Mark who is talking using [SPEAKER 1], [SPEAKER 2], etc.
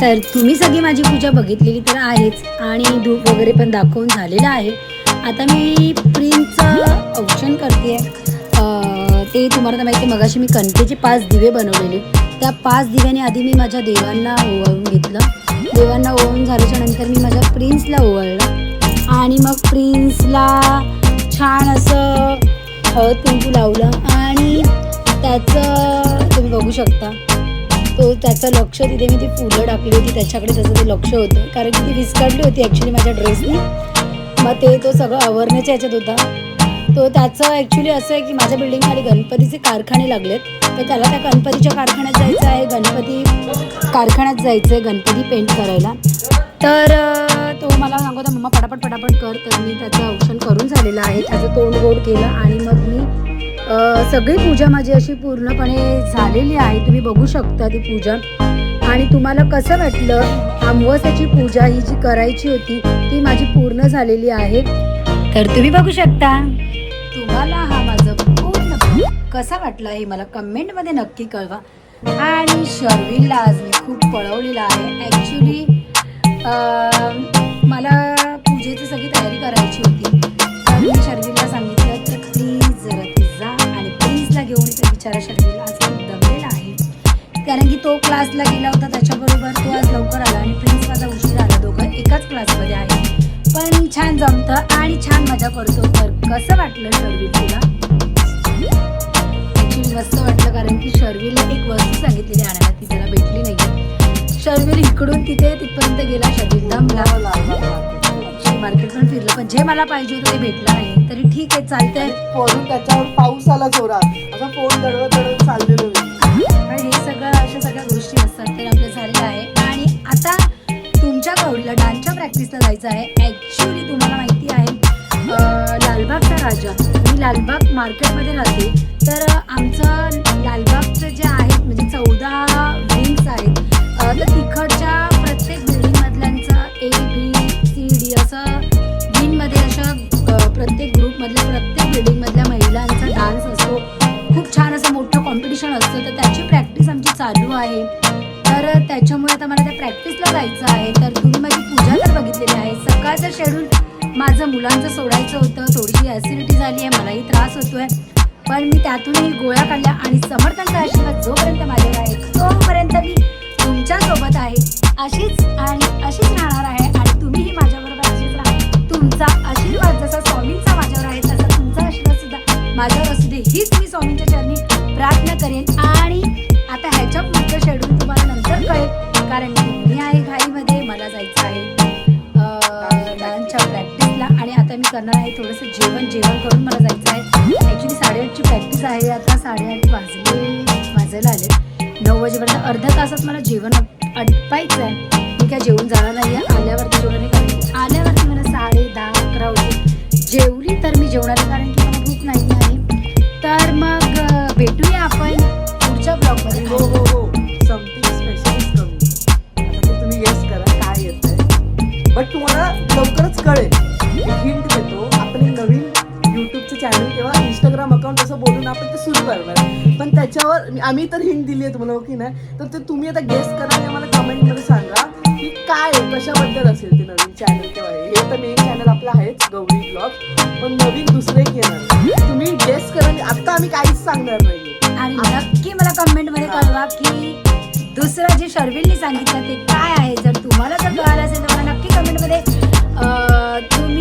[SPEAKER 1] तर तुम्ही सगळी माझी पूजा बघितलेली तर आहेच आणि धूप वगैरे पण दाखवून झालेलं आहे. आता मी प्रिन्सचं औक्षण करते ते तुम्हाला तर माहिती आहे. मगाशी मी कणकेचे 5 दिवे बनवलेले, त्या 5 दिव्याने आधी मी माझ्या देवांना ओवाळून घेतलं. देवांना ओवाळून झाल्याच्या नंतर मी माझ्या प्रिन्सला ओवाळलं आणि मग प्रिन्सला छान असं हळद कुंकू लावलं आणि त्याचं तुम्ही बघू शकता त्याचं लक्ष तिथे मी ती फुलं टाकली होती त्याच्याकडे त्याचं ते लक्ष होतं, कारण की ती विस्कटली होती ॲक्च्युली माझ्या ड्रेसने. मग तो सगळं आवरण्याच्या ह्याच्यात होता. त्याचं ॲक्च्युली असं आहे की माझ्या बिल्डिंगखाली गणपतीचे कारखाने लागलेत, तर त्याला त्या गणपतीच्या कारखान्यात जायचं आहे, गणपती पेंट करायला. तर तो मला सांगतो मम्मा पटापट कर. तर मी त्याचं औक्षण करून झालेलं आहे, त्याचं तोंड गोड केलं आणि मग मी सगळी पूजा माझी अशी पूर्णपणे झालेली आहे. तुम्ही बघू शकता ती पूजा. आणि तुम्हाला कसं वाटलं? अमावास्येची पूजा ही जी करायची होती ती माझी पूर्ण झालेली आहे. तर तुम्ही बघू शकता. तुम्हाला हा माझं पूर्ण कसा वाटला हे मला कमेंटमध्ये नक्की कळवा. आणि शर्विलला आज मी खूप पळवलेलं आहे. ॲक्च्युली मला पूजेची सगळी तयारी करायची होती, तर मी शर्विलला सांगितलं तर प्लीज जरा ती जा आणि प्लीजला घेऊन येते. बिचारा शर्विल आज खूप दमलेला आहे, कारण की तो क्लासला गेला होता, त्याच्याबरोबर तो आज लवकर आला आणि प्रिन्स माझा उशीर आला. दोघं एकाच क्लासमध्ये आहे, पण छान जमतं आणि छान मजा करतो. तर कसं वाटलं शर्विल तुला? ॲक्च्युली मस्त वाटलं, कारण की शर्विलला एक वस्तू सांगितलेली आणायला, ती त्याला भेटली नाही. शर्विल इकडून तिथपर्यंत गेला. शर्विल दमला, मार्केट पण फिरलं, पण जे मला पाहिजे होतं ते भेटलं नाही. तरी ठीक आहे, चालतंय.
[SPEAKER 2] वरून त्याच्यावर पाऊस आला जोरात, असा फोन दडवत चाललेलो.
[SPEAKER 1] पण हे सगळ्या गोष्टी असतात. तर आपलं झालेलं आहे आणि आता तुमच्या गौरीला डान्सच्या प्रॅक्टिसला जायचं आहे. ॲक्च्युली तुम्हाला माहिती आहे लालबागचा राजा, मी लालबाग मार्केटमध्ये राहते, तर आमचं लालबागचं जे आहेत म्हणजे 14 विंग्स आहेत, तर तिकडच्या प्रत्येक बिल्डिंगमधल्यांचं ABCD असं विंगमध्ये असं प्रत्येक ग्रुपमधल्या प्रत्येक बिल्डिंगमधल्या महिलांचा डान्स असतो. खूप छान असं मोठं कॉम्पिटिशन असतं, तर त्याची प्रॅक्टिस आमची चालू आहे. तर त्याच्यामुळे आता मला त्या प्रॅक्टिसला जायचं आहे. तर तुम्ही माझी पूजा तर बघितलेली आहे. सकाळचं शेड्यूल माझं मुलांचं सोडायचं होतं, थोडीशी ॲसिडिटी झाली आहे, मलाही त्रास होतो आहे, पण मी त्यातूनही गोळ्या काढल्या आणि समर्थांचा आशीर्वाद जोपर्यंत माझ्यावर आहे तोपर्यंत मी तुमच्यासोबत आहे, अशीच राहणार आहे आणि तुम्हीही माझ्याबरोबर अशीच राहा. तुमचा आशीर्वाद जसा स्वामींचा माझ्यावर आहे तसा तुमचा आशीर्वाद सुद्धा माझ्यावर असू दे, हीच मी स्वामींच्या चरणी प्रार्थना करेन. आणि आता ह्याच्या पुढचं शेड्यूल तुम्हाला नंतर कळेल, कारण मी आहे घाईमध्ये, मला जायचं आहे डान्सच्या प्रॅक्टिसला. आणि आता मी करणार आहे थोडंसं जेवण करून मला जायचं आहे. ॲक्च्युली 8:30ची प्रॅक्टिस आहे, आता 8:30 वाजायला आले. 9 वाजेपर्यंत अर्ध्या तासात मला जेवण आटपायचं आहे. मी काय जेवून जाणार नाही आहे, आल्यावरती जेवण नाही, कारण आल्यावरती मला 10:30-11 होते. जेवली तर मी जेवणार आहे, कारण की मला भूक नाही आहे. तर मग भेटूया आपण पुढच्या ब्लॉगमध्ये.
[SPEAKER 2] हो समथिंग स्पेशलिस्ट करू. आता ते तुम्ही गेस करा काय येतंय, बट तुम्हाला लवकरच कळेल. एक हिंट देतो, आपण एक नवीन यूट्यूबचं चॅनल किंवा इंस्टाग्राम अकाउंट असं बोलून आपण ते सुरू करणार, पण त्याच्यावर आम्ही तर हिंट दिली आहे तुम्हाला, की नाही, तर ते तुम्ही आता गेस करा आणि आम्हाला कमेंटमध्ये सांगा की काय कशाबद्दल असेल ते नवीन चॅनल किंवा हे तर मेन चॅनल आपलं आहेच गौरी ब्लॉग, पण नवीन दुसरे एक येणार. तुम्ही गेस करा, आता आम्ही काहीच सांगणार नाही.
[SPEAKER 1] आणि नक्की मला कमेंटमध्ये कळवा की दुसरं जे शर्विलने सांगितलं ते काय आहे. जर तुम्हाला कळालं असेल तर मला नक्की कमेंटमध्ये तुम्ही